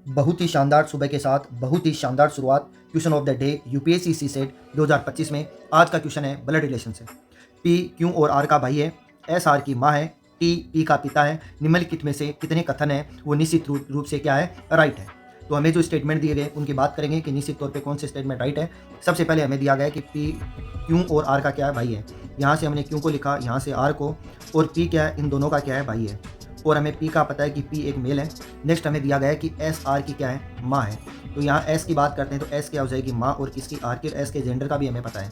बहुत ही शानदार सुबह के साथ बहुत ही शानदार शुरुआत question of the day UPSC CSAT 2025 में। आज का क्वेश्चन है ब्लड रिलेशन से। पी क्यू और आर का भाई है, एस आर की माँ है, टी पी का पिता है। निम्नलिखित में से कितने कथन है वो निश्चित रूप से क्या है, राइट है। तो हमें जो स्टेटमेंट दिए गए उनकी बात करेंगे कि निश्चित तौर पे कौन से स्टेटमेंट राइट है। सबसे पहले हमें दिया गया है कि पी क्यू और आर का क्या है, भाई है। यहाँ से हमने क्यू को लिखा, यहाँ से आर को, और पी क्या है, इन दोनों का क्या है, भाई है। और हमें पी का पता है कि पी एक मेल है। नेक्स्ट हमें दिया गया है कि एस आर की क्या है, माँ है। तो यहाँ एस की बात करते हैं तो एस क्या हो जाएगी, माँ, और किसकी, आर की। एस के जेंडर का भी हमें पता है।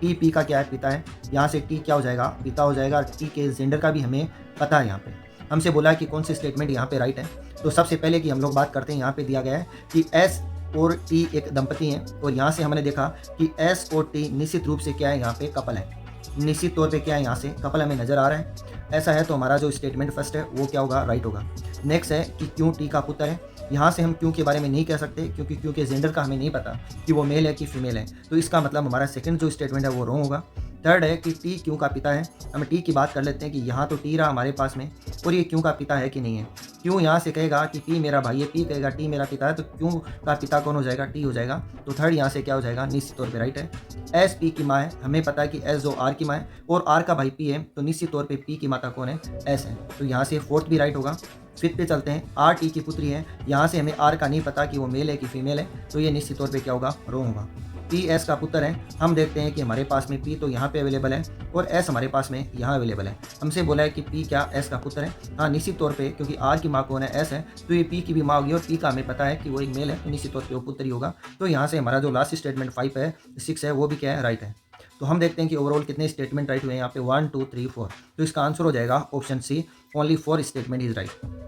टी पी का क्या है, पिता है। यहाँ से टी क्या हो जाएगा, पिता हो जाएगा। टी के जेंडर का भी हमें पता है। यहाँ पे हमसे बोला है कि कौन सी स्टेटमेंट यहाँ पे राइट है। तो सबसे पहले कि हम लोग बात करते हैं, यहाँ पे दिया गया है कि एस और टी एक दंपति हैं, और यहाँ से हमने देखा कि एस और टी निश्चित रूप से क्या है, यहाँ पे कपल है। निश्चित तौर पे क्या है, यहाँ से कपल हमें नजर आ रहा है। ऐसा है तो हमारा जो स्टेटमेंट फर्स्ट है वो क्या होगा, राइट होगा। नेक्स्ट है कि क्यों टी का पुत्र है। यहाँ से हम क्यों के बारे में नहीं कह सकते, क्योंकि क्यों के जेंडर का हमें नहीं पता कि वो मेल है कि फीमेल है। तो इसका मतलब हमारा सेकंड जो स्टेटमेंट है वो रॉन्ग होगा। थर्ड है कि टी क्यों का पिता है। हम टी की बात कर लेते हैं कि यहाँ तो टी रहा हमारे पास में, और ये क्यों का पिता है कि नहीं है। क्यों यहाँ से कहेगा कि पी मेरा भाई है, पी कहेगा टी मेरा पिता है, तो क्यों का पिता कौन हो जाएगा, टी हो जाएगा। तो थर्ड यहाँ से क्या हो जाएगा, निश्चित तौर पे राइट है। एस पी की माँ है, हमें पता है कि एस जो आर की माँ है और आर का भाई पी है, तो निश्चित तौर पे पी की माता कौन है, एस है। तो यहाँ से फोर्थ भी राइट होगा। फिफ्थ पे चलते हैं, आर टी की पुत्री है। यहाँ से हमें आर का नहीं पता कि वो मेल है कि फीमेल है, तो ये निश्चित तौर पे क्या होगा, रॉन्ग होगा। पी एस का पुत्र है। हम देखते हैं कि हमारे पास में पी तो यहाँ पे अवेलेबल है और एस हमारे पास में यहाँ अवेलेबल है। हमसे बोला है कि पी क्या एस का पुत्र है। हाँ, निश्चित तौर पे क्योंकि आर की माँ कौन है, एस है, तो ये पी की भी माँ होगी, और पी का हमें पता है कि वो एक मेल है, तो निश्चित तौर पे वो पुत्र ही होगा। तो यहाँ से हमारा जो लास्ट स्टेटमेंट 5 है, 6 है, वो भी क्या है, राइट है। तो हम देखते हैं कि ओवरऑल कितने स्टेटमेंट राइट हुए हैं यहाँ पे, 1 2 3 4। तो इसका आंसर हो जाएगा option C, only 4 statement is right.